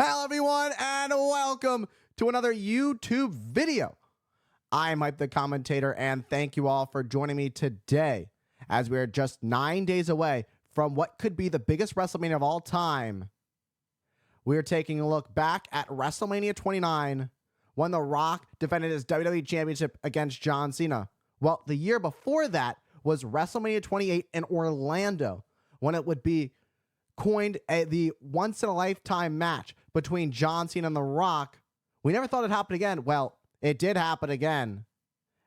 Hello everyone and welcome to another YouTube video. I'm Mike the Commentator and thank you all for joining me today as we are just 9 days away from what could be the biggest WrestleMania of all time. We are taking a look back at WrestleMania 29 when The Rock defended his WWE Championship against John Cena. Well, the year before that was WrestleMania 28 in Orlando when it would be coined the once-in-a-lifetime match between John Cena and The Rock. We never thought it'd happen again. Well, it did happen again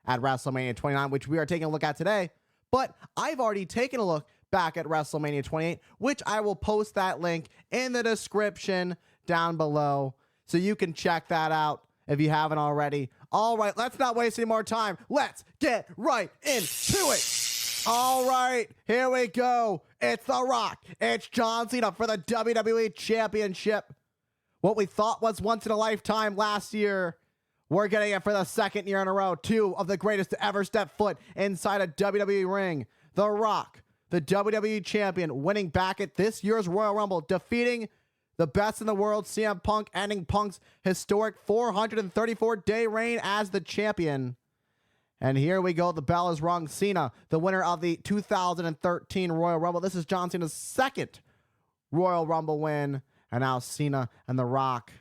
at WrestleMania 29, which we are taking a look at today. But I've already taken a look back at WrestleMania 28, which I will post that link in the description down below, so you can check that out if you haven't already. All right, let's not waste any more time. Let's get right into it. All right, here we go. It's The Rock. It's John Cena for the WWE Championship. What we thought was once in a lifetime last year, we're getting it for the second year in a row. Two of the greatest to ever step foot inside a WWE ring. The Rock, the WWE Champion, winning back at this year's Royal Rumble, defeating the best in the world, CM Punk, ending Punk's historic 434-day reign as the champion. And here we go. The bell is rung. Cena, the winner of the 2013 Royal Rumble. This is John Cena's second Royal Rumble win. And now Cena and The Rock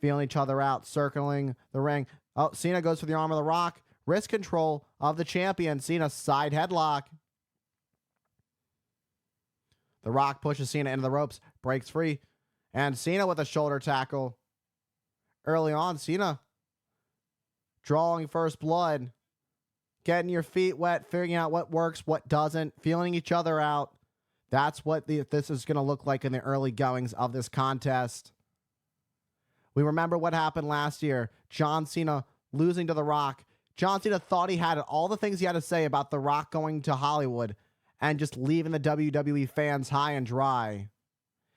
feeling each other out, circling the ring. Oh, Cena goes for the arm of The Rock. Wrist control of the champion. Cena side headlock. The Rock pushes Cena into the ropes, breaks free. And Cena with a shoulder tackle. Early on, Cena drawing first blood. Getting your feet wet, figuring out what works, what doesn't, feeling each other out. That's what this is going to look like in the early goings of this contest. We remember what happened last year. John Cena losing to The Rock. John Cena thought he had all the things he had to say about The Rock going to Hollywood and just leaving the WWE fans high and dry.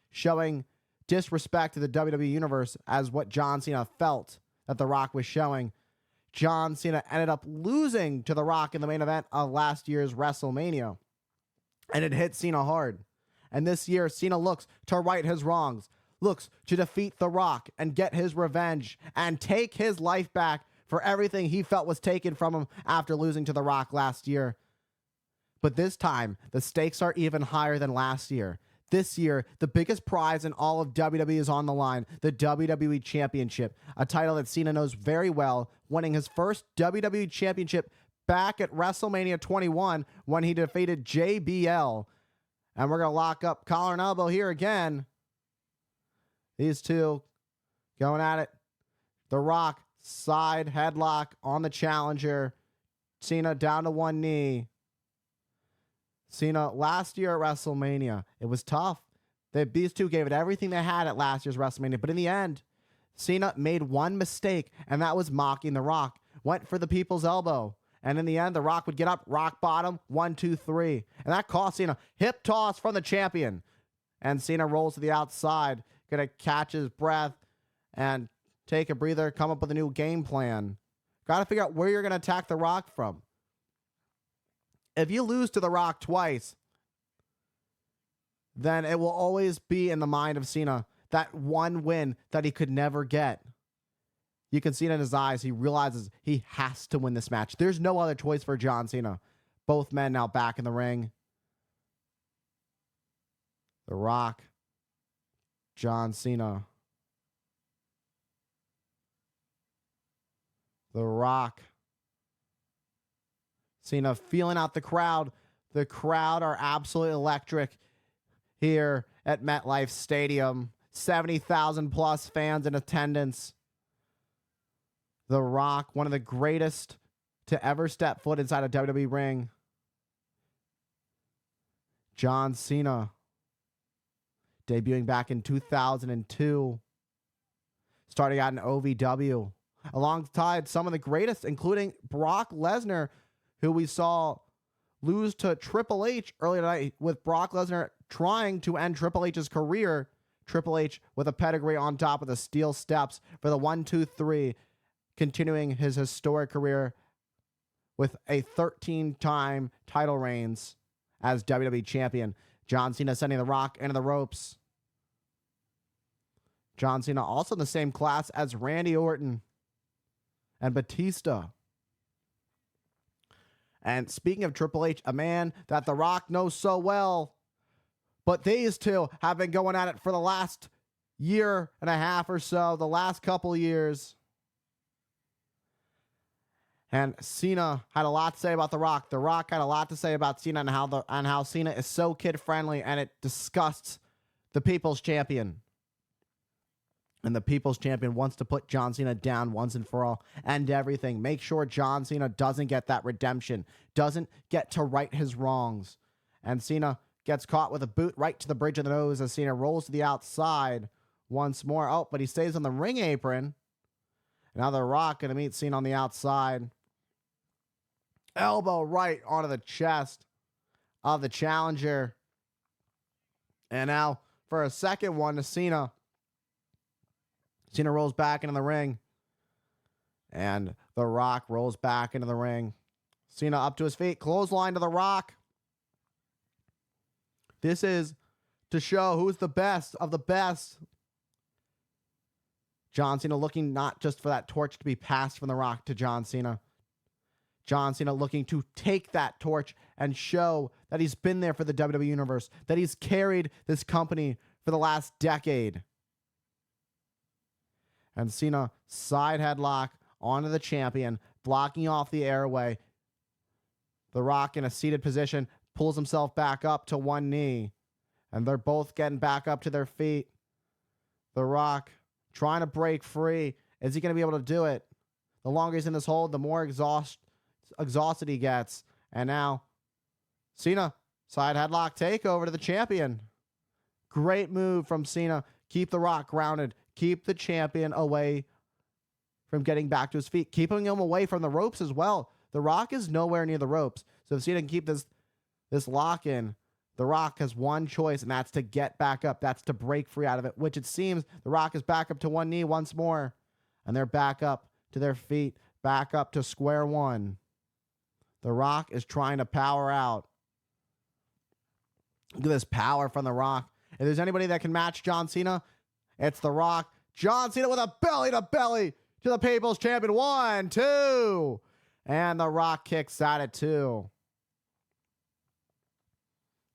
Showing disrespect to the WWE Universe as what John Cena felt that The Rock was showing. John Cena ended up losing to The Rock in the main event of last year's WrestleMania. And it hit Cena hard. And this year, Cena looks to right his wrongs, looks to defeat The Rock and get his revenge and take his life back for everything he felt was taken from him after losing to The Rock last year. But this time, the stakes are even higher than last year. This year, the biggest prize in all of WWE is on the line, the WWE Championship, a title that Cena knows very well, winning his first WWE Championship back at WrestleMania 21 when he defeated JBL. And we're going to lock up collar and elbow here again. These two going at it. The Rock, side headlock on the challenger. Cena down to one knee. Cena last year at WrestleMania, it was tough. These two gave it everything they had at last year's WrestleMania. But in the end, Cena made one mistake, and that was mocking The Rock. Went for the people's elbow. And in the end, The Rock would get up, rock bottom, 1, 2, 3. And that cost Cena. Hip toss from the champion. And Cena rolls to the outside. Going to catch his breath and take a breather, come up with a new game plan. Got to figure out where you're going to attack The Rock from. If you lose to The Rock twice, then it will always be in the mind of Cena that one win that he could never get. You can see it in his eyes. He realizes he has to win this match. There's no other choice for John Cena. Both men now back in the ring. The Rock, John Cena. The Rock. Cena feeling out the crowd. The crowd are absolutely electric here at MetLife Stadium. 70,000 plus fans in attendance. The Rock, one of the greatest to ever step foot inside a WWE ring. John Cena, debuting back in 2002. Starting out in OVW. Alongside some of the greatest, including Brock Lesnar, who we saw lose to Triple H earlier tonight, with Brock Lesnar trying to end Triple H's career. Triple H with a pedigree on top of the steel steps for the 1, 2, 3, continuing his historic career with a 13-time title reigns as WWE Champion. John Cena sending The Rock into the ropes. John Cena also in the same class as Randy Orton and Batista. And speaking of Triple H, a man that The Rock knows so well, but these two have been going at it for the last year and a half or so, the last couple years. And Cena had a lot to say about The Rock. The Rock had a lot to say about Cena and how Cena is so kid-friendly, and it disgusts the People's Champion. And the People's Champion wants to put John Cena down once and for all, end everything. Make sure John Cena doesn't get that redemption, doesn't get to right his wrongs. And Cena gets caught with a boot right to the bridge of the nose as Cena rolls to the outside once more. Oh, but he stays on the ring apron. Now The Rock going to meet Cena on the outside. Elbow right onto the chest of the challenger. And now for a second one to Cena. Cena rolls back into the ring. And The Rock rolls back into the ring. Cena up to his feet. Clothesline to The Rock. This is to show who's the best of the best. John Cena looking not just for that torch to be passed from The Rock to John Cena. John Cena looking to take that torch and show that he's been there for the WWE Universe, that he's carried this company for the last decade. And Cena, side headlock onto the champion, blocking off the airway. The Rock in a seated position, pulls himself back up to one knee. And they're both getting back up to their feet. The Rock trying to break free. Is he going to be able to do it? The longer he's in this hold, the more exhausted he gets. And now, Cena, side headlock takeover to the champion. Great move from Cena. Keep The Rock grounded. Keep the champion away from getting back to his feet. Keeping him away from the ropes as well. The Rock is nowhere near the ropes. So if Cena can keep this lock in, The Rock has one choice, and that's to get back up. That's to break free out of it, which it seems The Rock is back up to one knee once more. And they're back up to their feet, back up to square one. The Rock is trying to power out. Look at this power from The Rock. If there's anybody that can match John Cena, it's The Rock. John Cena with a belly-to-belly to the People's Champion. 1, 2. And The Rock kicks out at 2.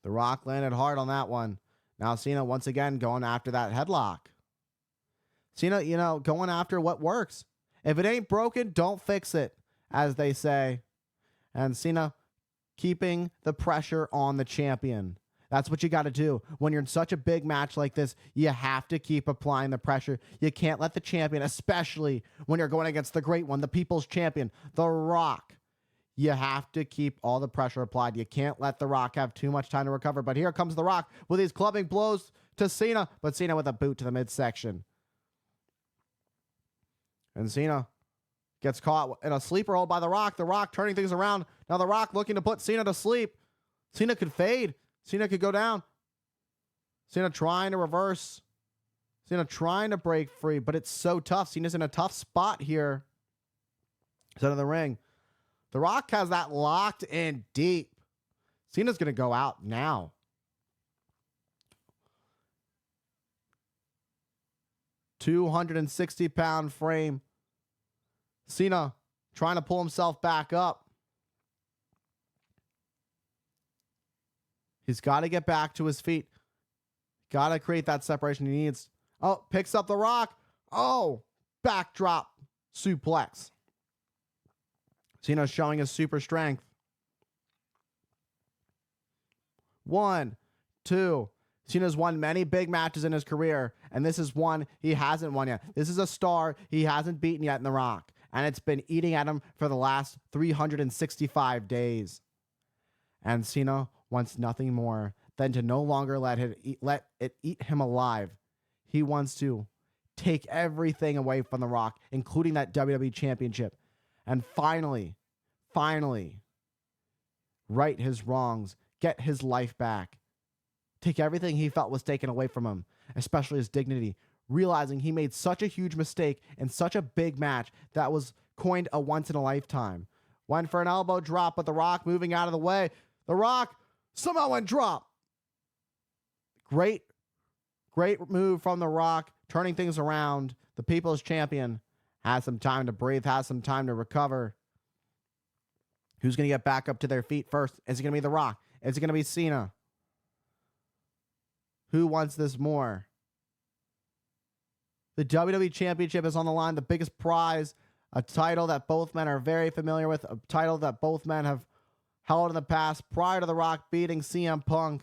The Rock landed hard on that one. Now Cena once again going after that headlock. Cena, going after what works. If it ain't broken, don't fix it, as they say. And Cena keeping the pressure on the champion. That's what you got to do. When you're in such a big match like this, you have to keep applying the pressure. You can't let the champion, especially when you're going against the great one, the People's Champion, The Rock. You have to keep all the pressure applied. You can't let The Rock have too much time to recover. But here comes The Rock with these clubbing blows to Cena, but Cena with a boot to the midsection. And Cena gets caught in a sleeper hold by The Rock. The Rock turning things around. Now The Rock looking to put Cena to sleep. Cena could fade. Cena could go down. Cena trying to reverse. Cena trying to break free, but it's so tough. Cena's in a tough spot here. Center of the ring. The Rock has that locked in deep. Cena's going to go out now. £260 frame. Cena trying to pull himself back up. He's got to get back to his feet. Got to create that separation he needs. Oh, picks up The Rock. Oh, backdrop suplex. Cena showing his super strength. 1, 2. Cena's won many big matches in his career, and this is one he hasn't won yet. This is a star he hasn't beaten yet in The Rock, and it's been eating at him for the last 365 days. And Cena wants nothing more than to no longer let it eat him alive. He wants to take everything away from The Rock, including that WWE Championship, and finally, right his wrongs, get his life back, take everything he felt was taken away from him, especially his dignity, realizing he made such a huge mistake in such a big match that was coined a once-in-a-lifetime. Went for an elbow drop, but The Rock moving out of the way. The Rock, Samoan drop. Great Great move from The Rock, turning things around. The People's Champion has some time to breathe, has some time to recover. Who's going to get back up to their feet first? Is it going to be The Rock? Is it going to be Cena? Who wants this more? The WWE Championship is on the line, the biggest prize, a title that both men are very familiar with, a title that both men have held in the past prior to The Rock beating CM Punk.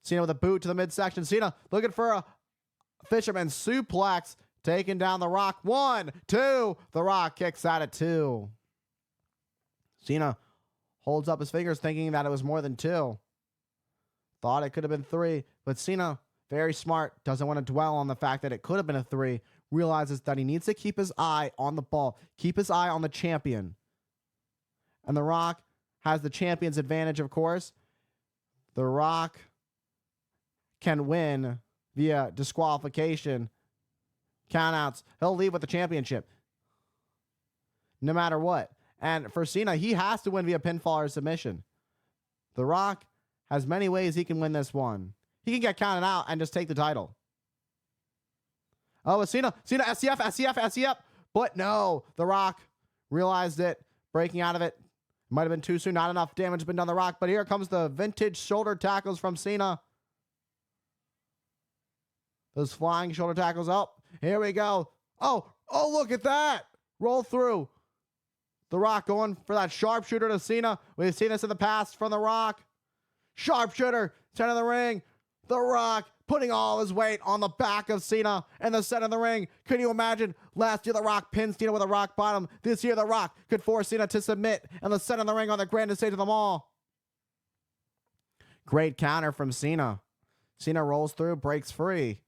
Cena with a boot to the midsection. Cena looking for a fisherman suplex, taking down The Rock. 1, 2. The Rock kicks out at 2. Cena holds up his fingers thinking that it was more than 2. Thought it could have been 3, but Cena, very smart, doesn't want to dwell on the fact that it could have been a 3, realizes that he needs to keep his eye on the ball, keep his eye on the champion. And The Rock has the champion's advantage, of course. The Rock can win via disqualification, countouts. He'll leave with the championship no matter what. And for Cena, he has to win via pinfall or submission. The Rock has many ways he can win this one. He can get counted out and just take the title. Oh, it's Cena, SCF. But no, The Rock realized it, breaking out of it. Might have been too soon. Not enough damage has been done to The Rock. But here comes the vintage shoulder tackles from Cena. Those flying shoulder tackles. Oh, here we go. Oh, look at that. Roll through. The Rock going for that sharpshooter to Cena. We've seen this in the past from The Rock. Sharpshooter, center of the ring. The Rock putting all his weight on the back of Cena in the center of the ring. Can you imagine? Last year, The Rock pinned Cena with a rock bottom. This year, The Rock could force Cena to submit in the center of the ring on the grandest stage of them all. Great counter from Cena. Cena rolls through, breaks free.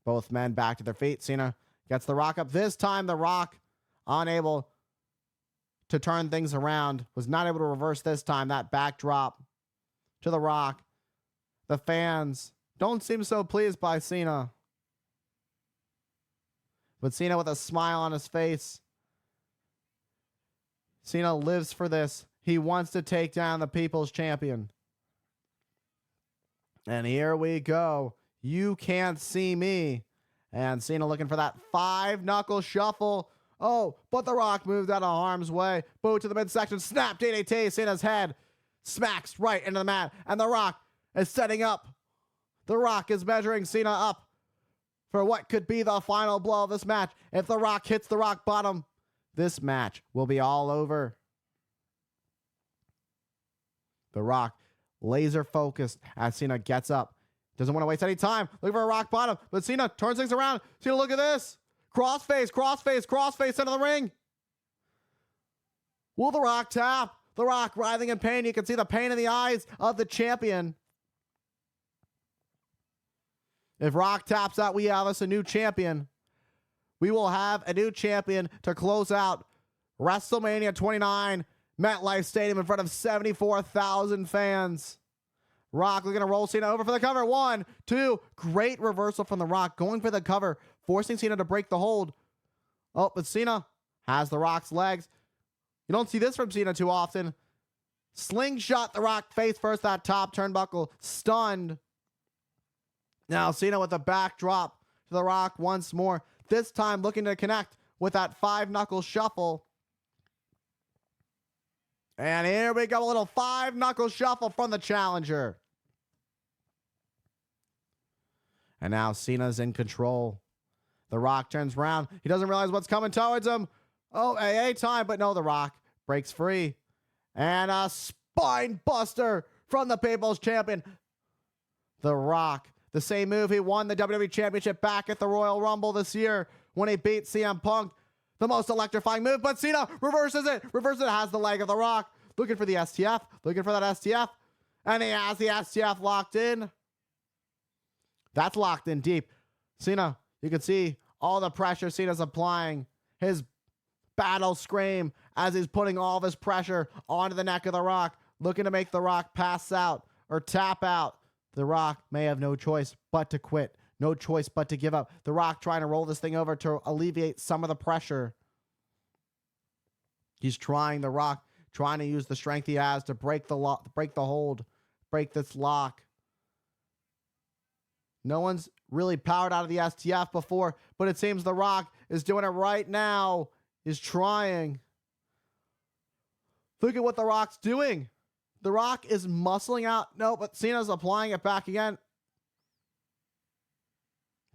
Both men back to their feet. Cena gets The Rock up. This time, The Rock unable to turn things around. Was not able to reverse this time. That backdrop to The Rock. The fans don't seem so pleased by Cena. But Cena with a smile on his face. Cena lives for this. He wants to take down the People's Champion. And here we go. You can't see me. And Cena looking for that 5-knuckle shuffle. Oh, but The Rock moved out of harm's way. Boot to the midsection. Snap DDT. Cena's head smacks right into the mat. And The Rock is setting up. The Rock is measuring Cena up for what could be the final blow of this match. If The Rock hits the rock bottom, this match will be all over. The Rock laser focused as Cena gets up. Doesn't want to waste any time. Looking for a rock bottom. But Cena turns things around. Cena, look at this. Crossface center of the ring. Will The Rock tap? The Rock writhing in pain. You can see the pain in the eyes of the champion. If Rock taps out, we have us a new champion. We will have a new champion to close out WrestleMania 29, MetLife Stadium in front of 74,000 fans. Rock looking to roll Cena over for the cover. 1, 2. Great reversal from The Rock. Going for the cover, forcing Cena to break the hold. Oh, but Cena has The Rock's legs. You don't see this from Cena too often. Slingshot The Rock face first, that top turnbuckle. Stunned. Now Cena with a backdrop to The Rock once more. This time looking to connect with that 5-knuckle shuffle. And here we go, a little 5-knuckle shuffle from the challenger. And now Cena's in control. The Rock turns around. He doesn't realize what's coming towards him. Oh, AA time, but no, The Rock breaks free. And a spine buster from the People's Champion. The Rock, the same move he won the WWE Championship back at the Royal Rumble this year when he beat CM Punk. The most electrifying move, but Cena reverses it. Has the leg of The Rock. Looking for the STF. Looking for that STF. And he has the STF locked in. That's locked in deep. Cena, you can see all the pressure Cena's applying. His battle scream as he's putting all of his pressure onto the neck of The Rock. Looking to make The Rock pass out or tap out. The Rock may have no choice but to quit. No choice but to give up. The Rock trying to roll this thing over to alleviate some of the pressure. He's trying, The Rock, trying to use the strength he has to break the hold, break this lock. No one's really powered out of the STF before, but it seems The Rock is doing it right now. Is trying. Look at what The Rock's doing. The Rock is muscling out. No, but Cena's applying it back again.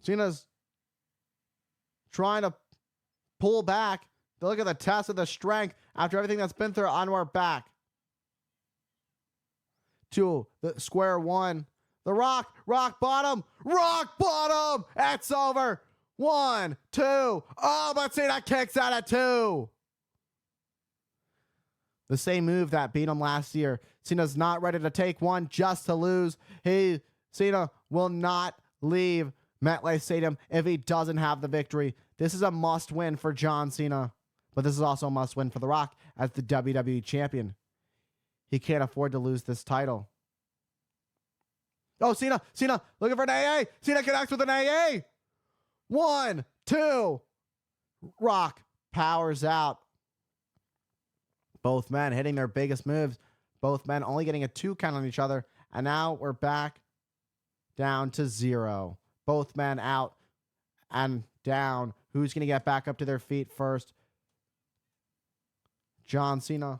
Cena's trying to pull back. Look at the test of the strength after everything that's been through on our back. To the square one. The Rock bottom. Rock bottom. It's over. 1, 2. Oh, but Cena kicks out at 2. The same move that beat him last year. Cena's not ready to take one just to lose. Cena will not leave MetLife Stadium if he doesn't have the victory. This is a must win for John Cena, but this is also a must win for The Rock as the WWE Champion. He can't afford to lose this title. Oh, Cena looking for an AA. Cena connects with an AA. 1, 2. Rock powers out. Both men hitting their biggest moves. Both men only getting a 2 count on each other. And now we're back down to 0. Both men out and down. Who's going to get back up to their feet first? John Cena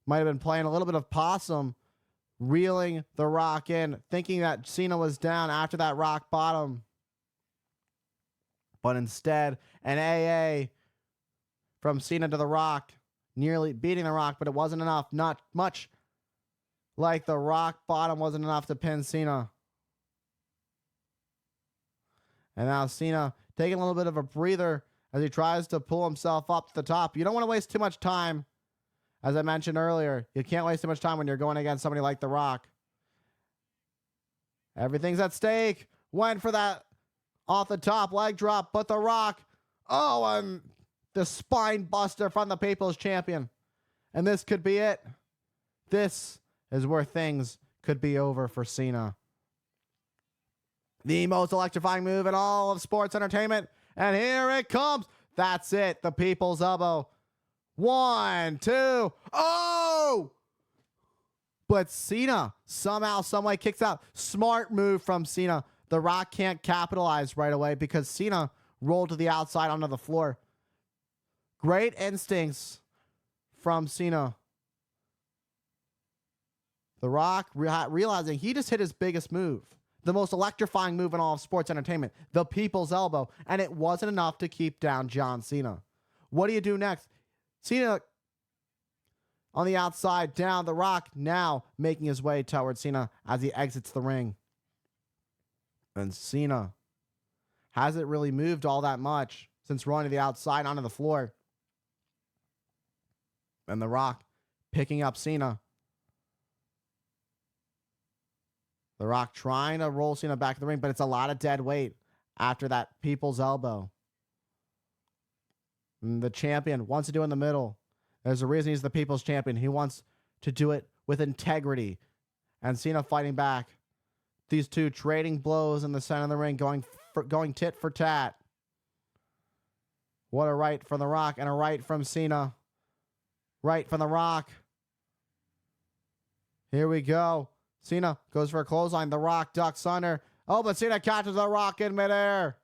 might have been playing a little bit of possum, reeling The Rock in, thinking that Cena was down after that rock bottom. But instead, an AA from Cena to The Rock, nearly beating The Rock, but it wasn't enough. Not much like the rock bottom wasn't enough to pin Cena. And now Cena taking a little bit of a breather as he tries to pull himself up to the top. You don't want to waste too much time. As I mentioned earlier, you can't waste too much time when you're going against somebody like The Rock. Everything's at stake. Went for that off the top leg drop, but The Rock, and the spine buster from the People's Champion. And this could be it. This is where things could be over for Cena. The most electrifying move in all of sports entertainment. And here it comes. That's it. The People's Elbow. 1, 2. Oh! But Cena somehow, someway kicks out. Smart move from Cena. The Rock can't capitalize right away because Cena rolled to the outside onto the floor. Great instincts from Cena. The Rock realizing he just hit his biggest move. The most electrifying move in all of sports entertainment. The People's Elbow. And it wasn't enough to keep down John Cena. What do you do next? Cena on the outside, down. The Rock now making his way towards Cena as he exits the ring. And Cena hasn't really moved all that much since rolling to the outside onto the floor. And The Rock picking up Cena. The Rock trying to roll Cena back in the ring, but it's a lot of dead weight after that People's Elbow. And the champion wants to do it in the middle. There's a reason he's the People's Champion. He wants to do it with integrity. And Cena fighting back. These two trading blows in the center of the ring, going tit for tat. What a right from The Rock and a right from Cena. Right from The Rock. Here we go. Cena goes for a clothesline. The Rock ducks under. Oh, but Cena catches The Rock in midair.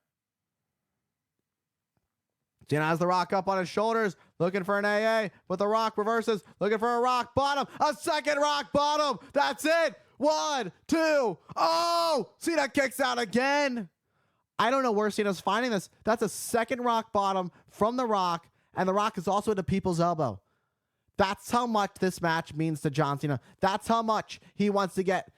Cena has The Rock up on his shoulders, looking for an AA, but The Rock reverses, looking for a rock bottom. A second rock bottom. That's it. 1, 2. Oh, Cena kicks out again. I don't know where Cena's finding this. That's a second rock bottom from The Rock, and The Rock is also at the People's Elbow. That's how much this match means to John Cena. That's how much he wants to get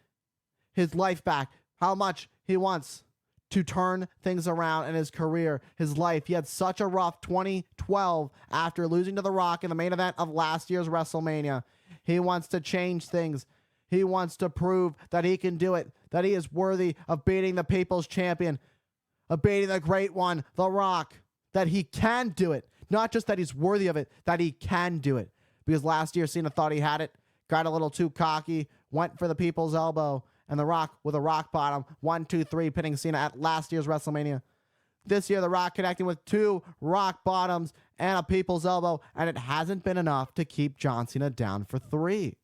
his life back. How much he wants to turn things around in his career, his life. He had such a rough 2012 after losing to The Rock in the main event of last year's WrestleMania. He wants to change things. He wants to prove that he can do it, that he is worthy of beating the People's Champion, of beating the great one, The Rock, that he can do it. Not just that he's worthy of it, that he can do it. Because last year, Cena thought he had it, got a little too cocky, went for the People's Elbow, and The Rock with a rock bottom, 1, 2, 3, pinning Cena at last year's WrestleMania. This year, The Rock connecting with 2 rock bottoms and a People's Elbow, and it hasn't been enough to keep John Cena down for 3.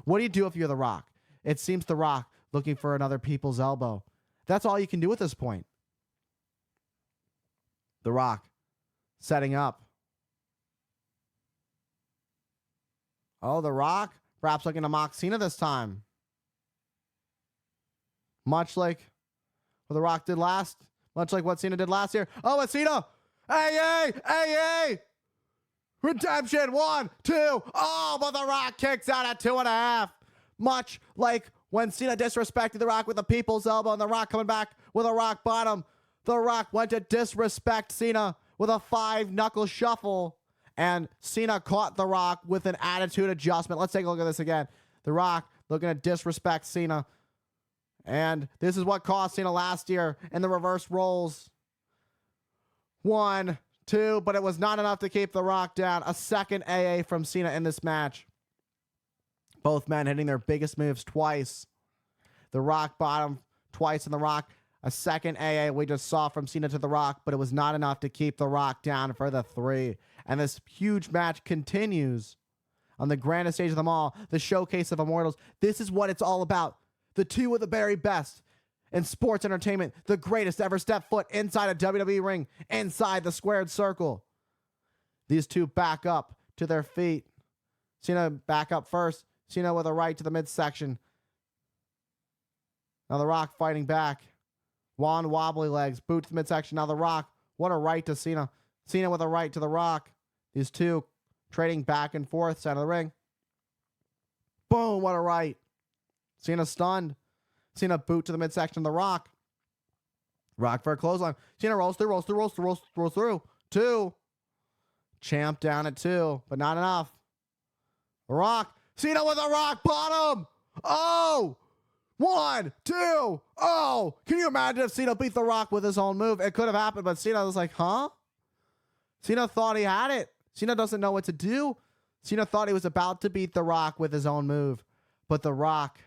What do you do if you're The Rock? It seems The Rock looking for another People's Elbow. That's all you can do at this point. The Rock setting up. Oh, The Rock perhaps looking to mock Cena this time. Much like what The Rock did last. Much like what Cena did last year. Oh, it's Cena. Hey. Redemption. 1, 2. Oh, but The Rock kicks out at 2.5. Much like when Cena disrespected The Rock with a people's elbow and The Rock coming back with a rock bottom. The Rock went to disrespect Cena with a 5-knuckle shuffle. And Cena caught The Rock with an attitude adjustment. Let's take a look at this again. The Rock looking to disrespect Cena. And this is what cost Cena last year in the reverse rolls. 1, 2, but it was not enough to keep The Rock down. A second AA from Cena in this match. Both men hitting their biggest moves twice. The Rock bottom twice in The Rock. A second AA we just saw from Cena to The Rock, but it was not enough to keep The Rock down for the 3. And this huge match continues on the grandest stage of them all, the Showcase of Immortals. This is what it's all about. The two of the very best in sports entertainment, the greatest to ever step foot inside a WWE ring, inside the squared circle. These two back up to their feet. Cena back up first. Cena with a right to the midsection. Now The Rock fighting back. Juan wobbly legs, boot to the midsection. Now The Rock, what a right to Cena. Cena with a right to The Rock. These two trading back and forth, center of the ring. Boom, what a right. Cena stunned. Cena boot to the midsection of The Rock. Rock for a clothesline. Cena rolls through. 2. Champ down at 2, but not enough. The Rock. Cena with a rock bottom. Oh! 1, 2. Oh! Can you imagine if Cena beat The Rock with his own move? It could have happened, but Cena was like, huh? Cena thought he had it. Cena doesn't know what to do. Cena thought he was about to beat The Rock with his own move, but The Rock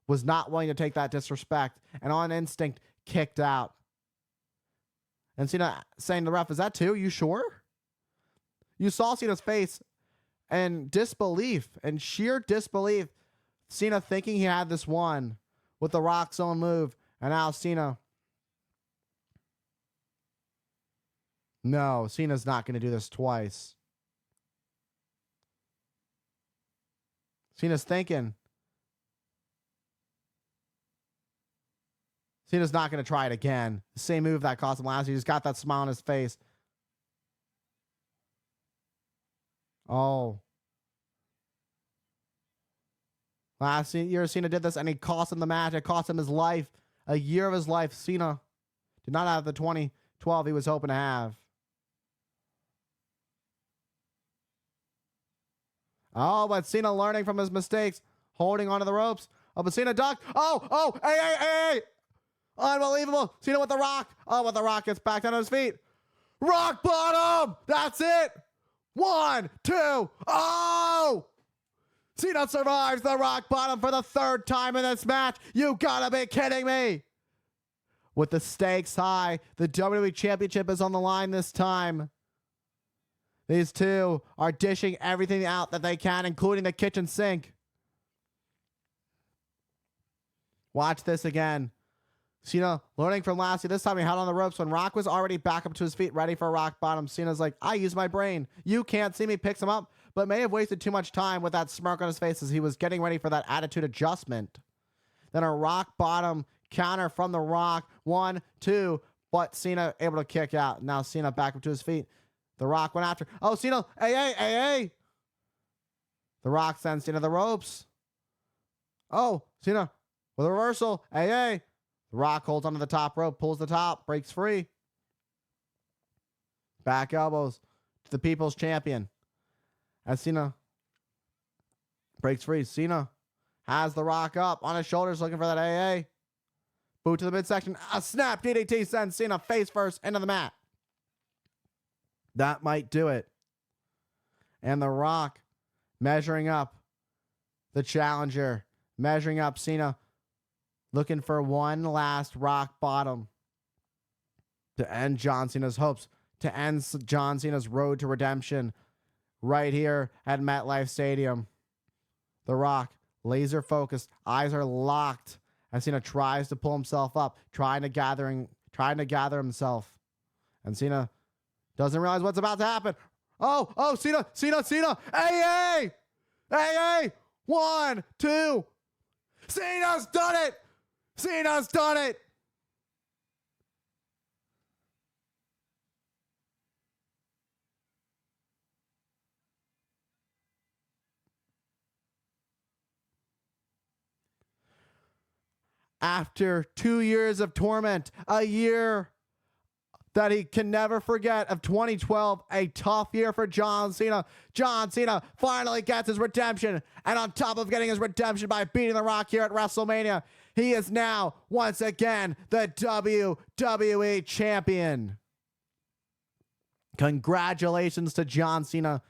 was not willing to take that disrespect and on instinct kicked out. And Cena saying to the ref, is that 2? You sure? You saw Cena's face and disbelief and sheer disbelief. Cena thinking he had this one with The Rock's own move. And now Cena. No, Cena's not going to do this twice. Cena's thinking. Cena's not going to try it again. The same move that cost him last year. He's got that smile on his face. Oh. Last year, Cena did this, and he cost him the match. It cost him his life. A year of his life. Cena did not have the 2012 he was hoping to have. Oh, but Cena learning from his mistakes. Holding onto the ropes. Oh, but Cena ducked. Oh, hey. Unbelievable. Cena with The Rock. Oh, but The Rock gets back down on his feet. Rock bottom. That's it. 1, 2. Oh! Cena survives the rock bottom for the 3rd time in this match. You gotta be kidding me. With the stakes high, the WWE Championship is on the line this time. These two are dishing everything out that they can, including the kitchen sink. Watch this again. Cena learning from last year. This time he held on the ropes when Rock was already back up to his feet, ready for a rock bottom. Cena's like, I use my brain. You can't see me. Picks him up, but may have wasted too much time with that smirk on his face as he was getting ready for that attitude adjustment. Then a rock bottom counter from The Rock. 1, 2, but Cena able to kick out. Now Cena back up to his feet. The Rock went after. Oh, Cena, hey. The Rock sends Cena the ropes. Oh, Cena with a reversal. Hey. The Rock holds onto the top rope, pulls the top, breaks free. Back elbows to the People's Champion. As Cena breaks free. Cena has The Rock up on his shoulders looking for that AA. Boot to the midsection. A snap DDT sends Cena face first into the mat. That might do it. And The Rock measuring up the challenger. Measuring up Cena. Looking for one last rock bottom to end John Cena's hopes, to end John Cena's road to redemption right here at MetLife Stadium. The Rock, laser focused, eyes are locked as Cena tries to pull himself up, trying to gather himself. And Cena doesn't realize what's about to happen. Oh, Cena. Hey. 1, 2. Cena's done it. After 2 years of torment, a year that he can never forget of 2012, a tough year for John Cena. John Cena finally gets his redemption, and on top of getting his redemption by beating The Rock here at WrestleMania, he is now, once again, the WWE Champion. Congratulations to John Cena.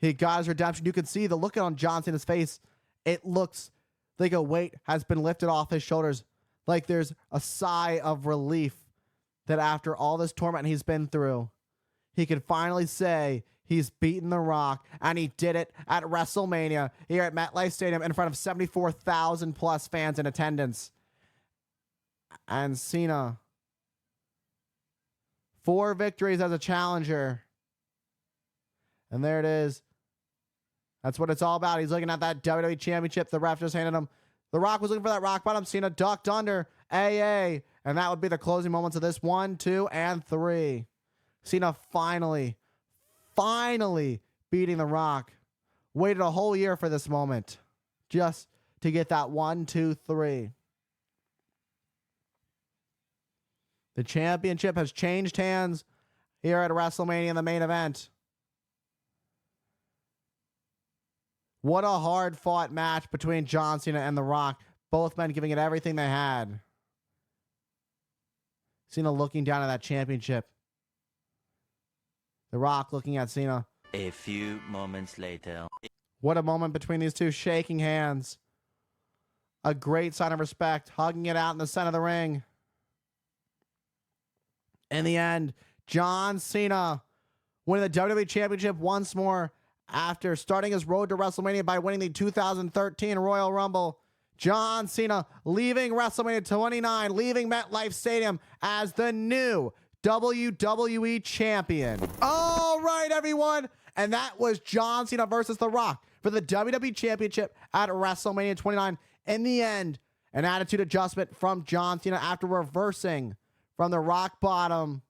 He got his redemption. You can see the look on John Cena's face. It looks like a weight has been lifted off his shoulders, like there's a sigh of relief that after all this torment he's been through, he can finally say he's beaten The Rock, and he did it at WrestleMania here at MetLife Stadium in front of 74,000 plus fans in attendance. And Cena, 4 victories as a challenger. And there it is. That's what it's all about. He's looking at that WWE Championship. The ref just handed him. The Rock was looking for that rock bottom. Cena ducked under. AA. And that would be the closing moments of this 1, 2, and 3. Cena finally beating The Rock. Waited a whole year for this moment just to get that 1, 2, 3. The championship has changed hands here at WrestleMania in the main event. What a hard-fought match between John Cena and The Rock. Both men giving it everything they had. Cena looking down at that championship. The Rock looking at Cena. A few moments later. What a moment between these two, shaking hands. A great sign of respect, hugging it out in the center of the ring. In the end, John Cena winning the WWE Championship once more after starting his road to WrestleMania by winning the 2013 Royal Rumble. John Cena leaving WrestleMania 29, leaving MetLife Stadium as the new WWE Champion. All right, everyone. And that was John Cena versus The Rock for the WWE Championship at WrestleMania 29. In the end, an attitude adjustment from John Cena after reversing from the rock bottom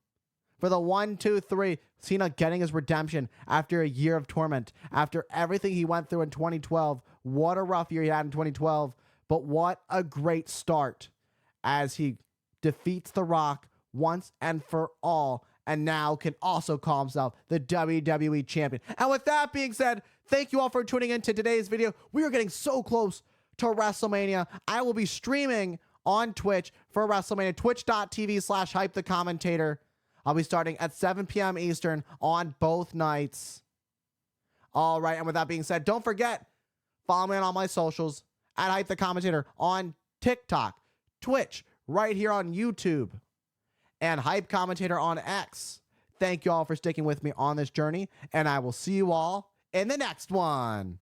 for the 1, 2, 3. Cena getting his redemption after a year of torment, after everything he went through in 2012. What a rough year he had in 2012, but what a great start as he defeats The Rock once and for all, and now can also call himself the WWE Champion. And with that being said, thank you all for tuning in to today's video. We are getting so close to WrestleMania. I will be streaming on Twitch for WrestleMania, twitch.tv/hypethecommentator. I'll be starting at 7 p.m. Eastern on both nights. All right, and with that being said, don't forget, follow me on all my socials at Hype the Commentator on TikTok, Twitch, right here on YouTube, and Hype Commentator on X. Thank you all for sticking with me on this journey, and I will see you all in the next one.